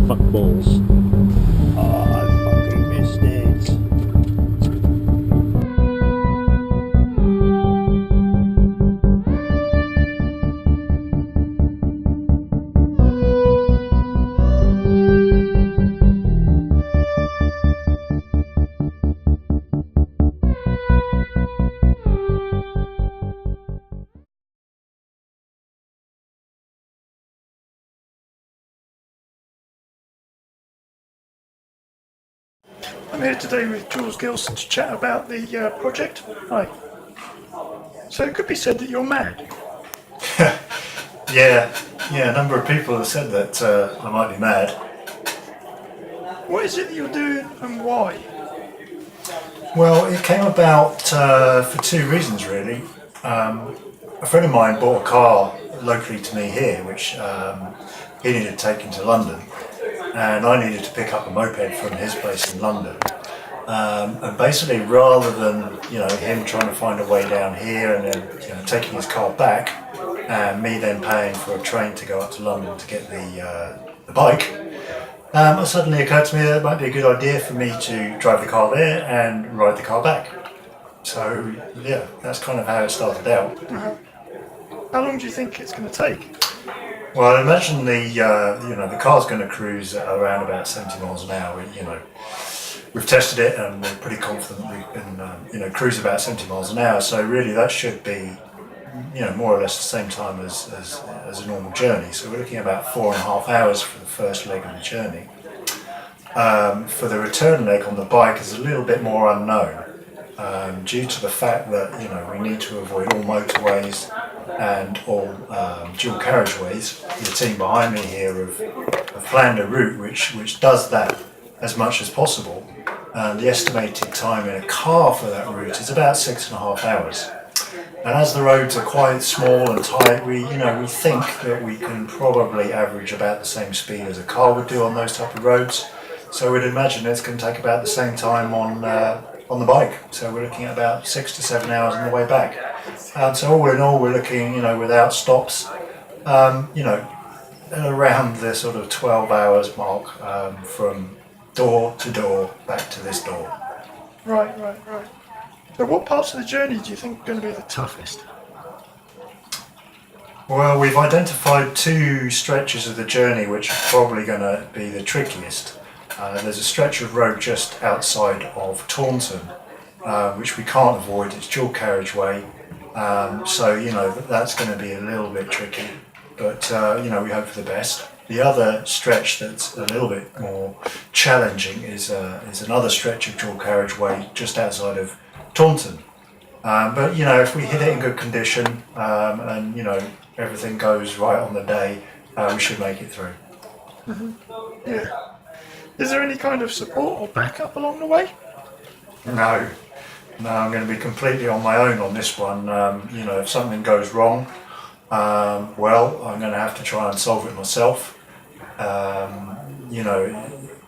Fuck balls. Oh, I fucking missed it. I'm here today with Jules Gilson to chat about the project. Hi. So it could be said that you're mad. Yeah, a number of people have said that I might be mad. What is it that you're doing and why? Well, it came about for two reasons really. A friend of mine bought a car locally to me here, which he needed taken to London, and I needed to pick up a moped from his place in London. And basically, rather than him trying to find a way down here and then taking his car back, and me then paying for a train to go up to London to get the bike, it suddenly occurred to me that it might be a good idea for me to drive the car there and ride the car back. So yeah, that's kind of how it started out. How long do you think it's going to take? Well, I imagine the car's going to cruise at around about 70 miles an hour. We've tested it and we're pretty confident we can cruise about 70 miles an hour. So really, that should be more or less the same time as a normal journey. So we're looking at about 4.5 hours for the first leg of the journey. For the return leg on the bike is a little bit more unknown, due to the fact that we need to avoid all motorways and all dual carriageways. The team behind me here have planned a route which does that as much as possible, and the estimated time in a car for that route is about 6.5 hours. And as the roads are quite small and tight, we think that we can probably average about the same speed as a car would do on those type of roads. So we'd imagine it's going to take about the same time on the bike. So we're looking at about 6 to 7 hours on the way back. So all in all, we're looking, without stops, around the sort of 12 hours mark, from door to door back to this door. Right. So what parts of the journey do you think are going to be the toughest? Well, we've identified two stretches of the journey which are probably going to be the trickiest. There's a stretch of road just outside of Taunton, which we can't avoid. It's dual carriageway, so that's going to be a little bit tricky. But we hope for the best. The other stretch that's a little bit more challenging is another stretch of dual carriageway just outside of Taunton. But if we hit it in good condition and everything goes right on the day, we should make it through. Yeah. Is there any kind of support or backup along the way? No, I'm going to be completely on my own on this one. If something goes wrong, I'm going to have to try and solve it myself.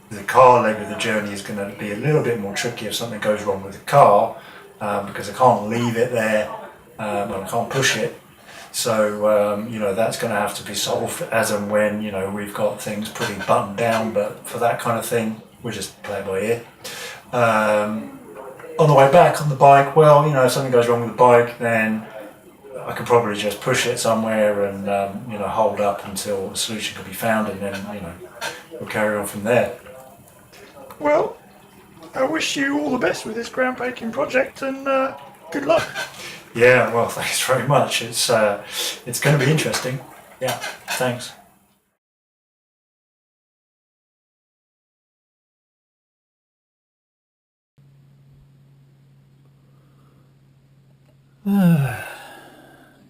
The car leg of the journey is going to be a little bit more tricky if something goes wrong with the car, because I can't leave it there and I can't push it. So that's going to have to be solved as and when we've got things pretty buttoned down. But for that kind of thing, we just play it by ear. On the way back on the bike, if something goes wrong with the bike, then I could probably just push it somewhere and hold up until a solution could be found, and then we'll carry on from there. Well, I wish you all the best with this groundbreaking project and good luck. Yeah, well, thanks very much. It's going to be interesting. Yeah, thanks.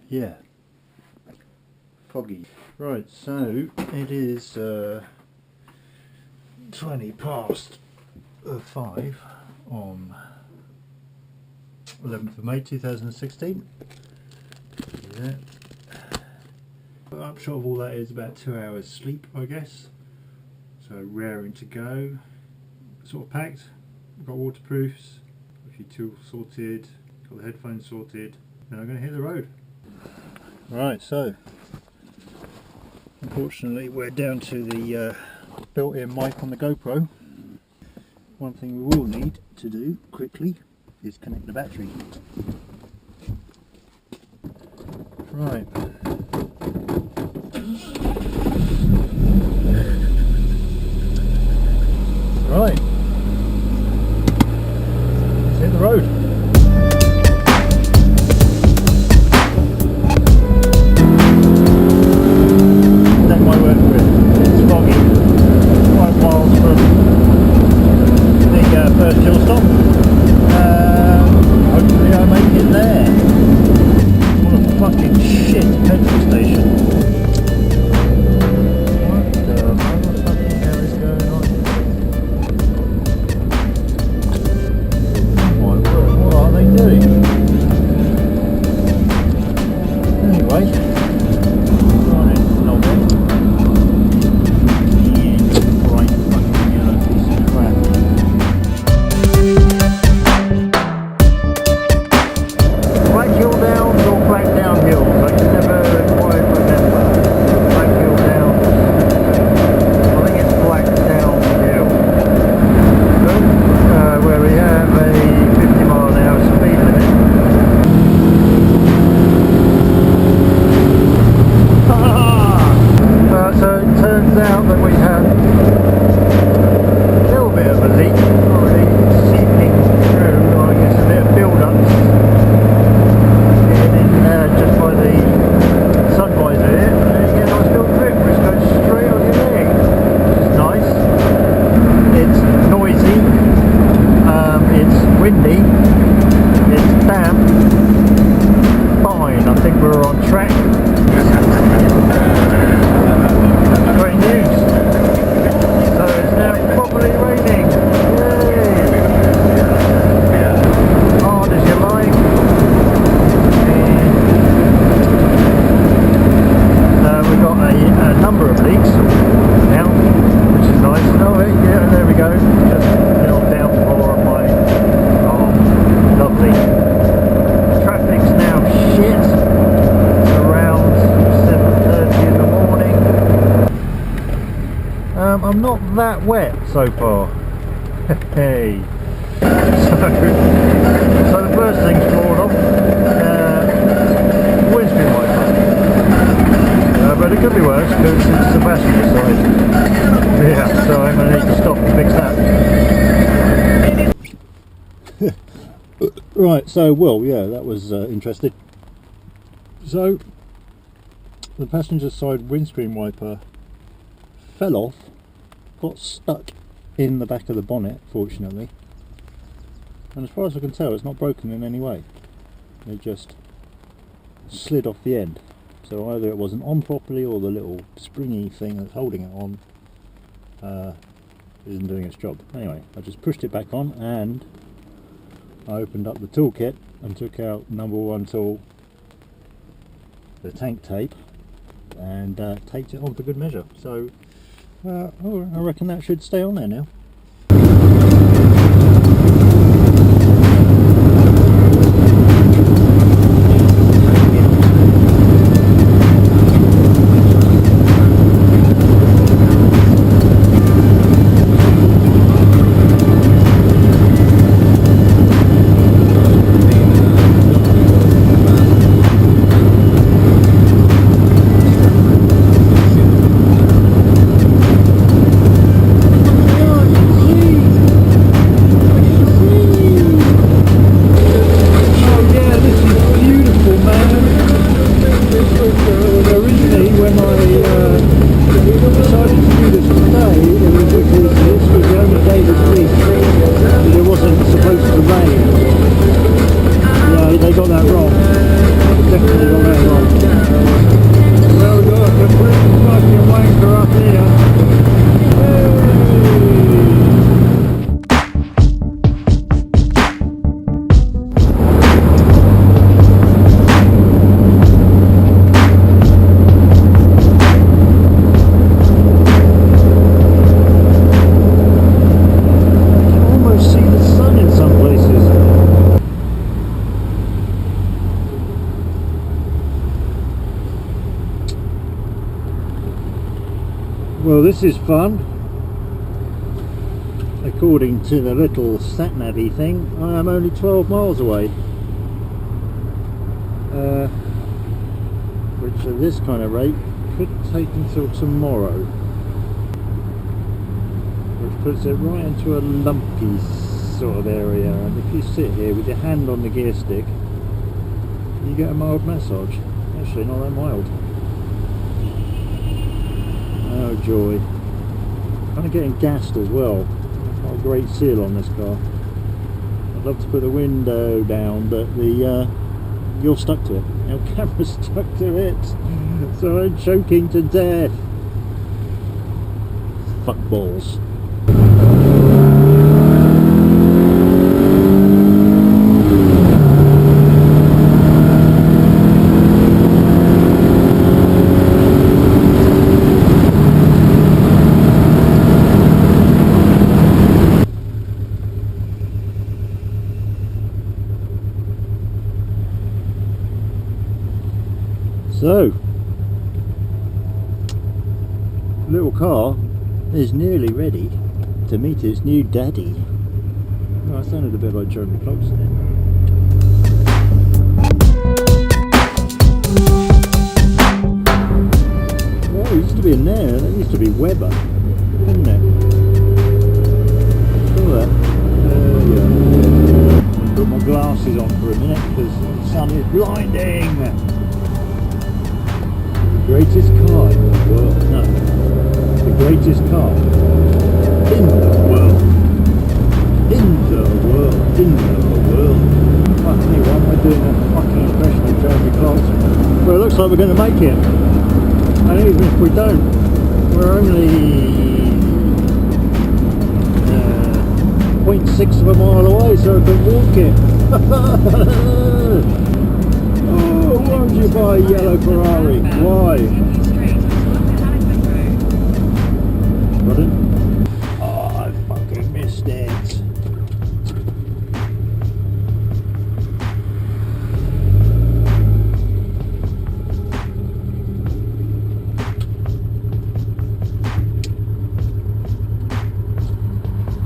Yeah. Foggy. Right, so it is 20 past of 5 on 11th of May 2016. Yeah. The upshot of all that is about 2 hours sleep, I guess. So raring to go. Sort of packed. Got waterproofs, a few tools sorted, got the headphones sorted. Now I'm going to hit the road. Right, so unfortunately we're down to the built-in mic on the GoPro. One thing we will need to do quickly is connect the battery. Right. Right. Let's hit the road. Take my word for it. It's foggy. Quite miles from the first hill stop. Hopefully I make it there. What a fucking shit petrol station. What the motherfucking hell is going on? What are they doing? Anyway, right, no bit. Yeah, bright fucking yellow piece of crap. Black Hill Downs or Black Down Hills? I can never quite remember. Black Hill Downs. I think it's Black Down Hill. Where we have a 50-mile-an-hour speed limit. So it turns out that we have a little bit of a leak already seeping through, or I guess a bit of build-up just by the sun visor here, and you get a nice little drip which goes straight on your leg, which is nice. It's noisy, it's windy, it's damp. Fine, I think we're on track. Great news. So it's now properly raining. Yay! Hard as you like. We've got a number of leaks now, which is nice. Oh yeah, there we go. Just a little downpour on my arm. Lovely. Traffic's now shit. It's around 7:30 in the morning. I'm not that wet so far. Hey. So the first thing's drawn off. Windscreen wiper. But it could be worse because it's the passenger side. Yeah, so I'm going to need to stop and fix that. Right, so, well, yeah, that was interesting. So, the passenger side windscreen wiper fell off, got stuck in the back of the bonnet, fortunately. And as far as I can tell, it's not broken in any way. It just slid off the end. So either it wasn't on properly, or the little springy thing that's holding it on isn't doing its job. Anyway, I just pushed it back on, and I opened up the toolkit and took out number 1 tool, the tank tape, and taped it on for good measure. So I reckon that should stay on there now. this is fun. According to the little sat-navy thing, I am only 12 miles away. Which at this kind of rate could take until tomorrow. Which puts it right into a lumpy sort of area, and if you sit here with your hand on the gear stick, you get a mild massage. Actually, not that mild. Oh joy. Kind of getting gassed as well. Not a great seal on this car. I'd love to put the window down, but the you're stuck to it. Your camera's stuck to it. So I'm choking to death. Fuck balls. So, little car is nearly ready to meet its new daddy. Oh, I sounded a bit like Jeremy Clarkson then. Oh, it used to be in there. That used to be Weber, didn't it? Saw that. Yeah. Put my glasses on for a minute because the sun is blinding. Greatest car in the world. No. The greatest car in the world. In the world. In the world. Fuck me, why am I doing a fucking impression of Jeremy Clarkson? Well, it looks like we're going to make it. And even if we don't, we're only 0.6 of a mile away, so I can walk it. Why would you buy a yellow Ferrari? Why? Pardon? Oh, I fucking missed it.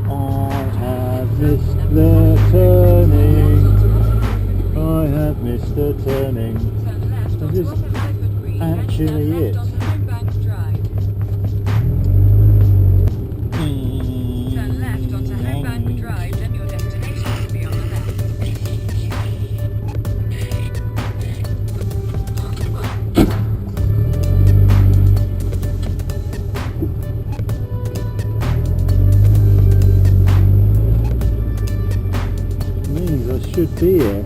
I have missed the turning. I have missed the turning. Is this actually it? Turn left onto Homebank Drive, then your destination will be on the left. Means I should be here.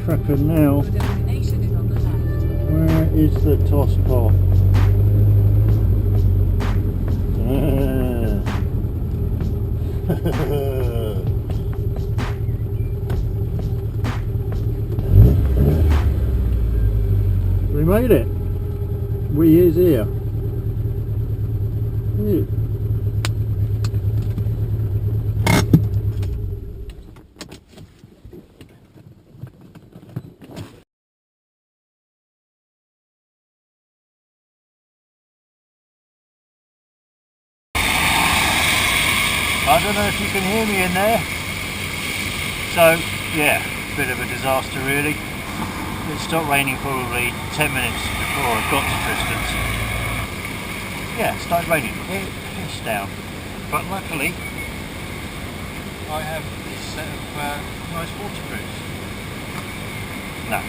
Fucking now. Your destination is on the left. Where is the toss pot? We made it. We is here. Yeah. I don't know if you can hear me in there. So, yeah, bit of a disaster really. It stopped raining probably 10 minutes before I got to Tristan's. Yeah, it started raining. It pissed down. But luckily, I have this set of nice waterproofs. No,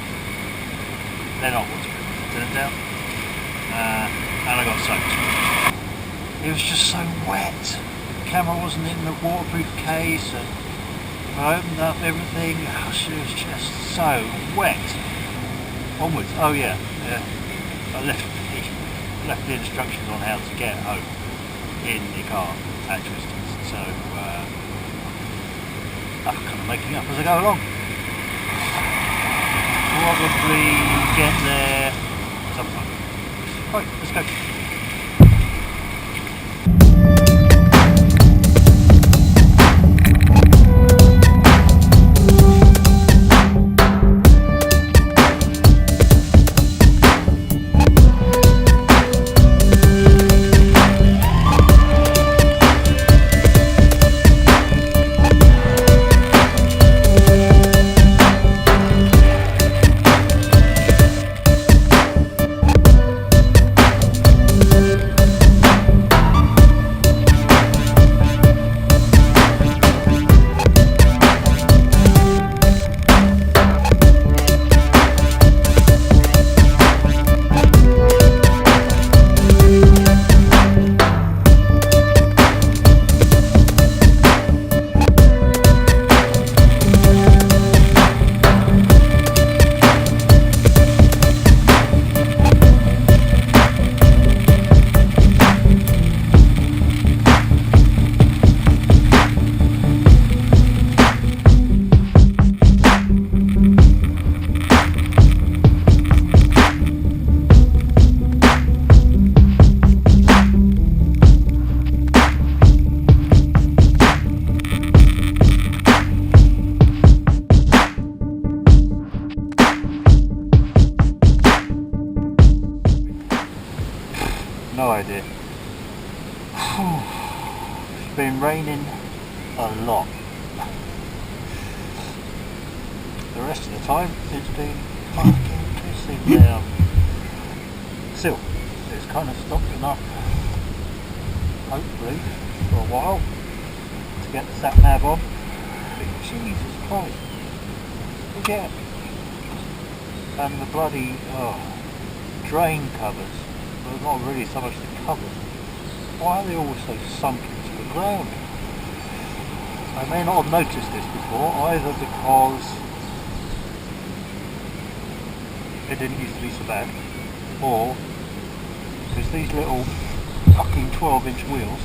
they're not waterproof, it turns out. And I got soaked. It was just so wet. Camera wasn't in the waterproof case, and I opened up everything. Oh, it was just so wet. Onwards. Oh yeah, I left the instructions on how to get home in the car at Tristan's. So I'm kind of making up as I go along. Probably get there sometime. Right, let's go. been raining a lot. The rest of the time it's been fucking pissing down. Still, it's kind of stopped enough, hopefully, for a while to get the sat nav on. But Jesus Christ, forget. And the bloody drain covers, well, not really so much the covers. Why are they always so sunk into the ground? I may not have noticed this before, either because it didn't used to be so bad, or because these little fucking 12-inch wheels,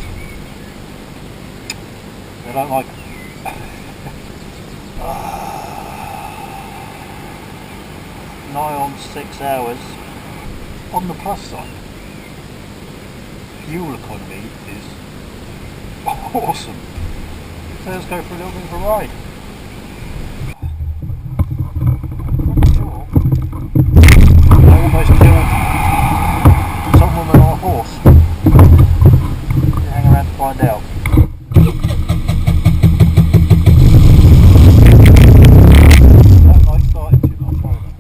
they don't like nigh on 6 hours. On the plus side, fuel economy is awesome. So let's go for a little bit of a ride. I almost killed some woman on a horse. You hang around to find out. Don't like starting too much either.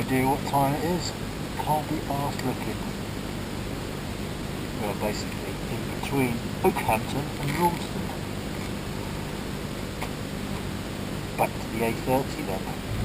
idea what time it is. Can't be arsed looking. We're basically in between Oakhampton and Ralston. Back to the A30 then.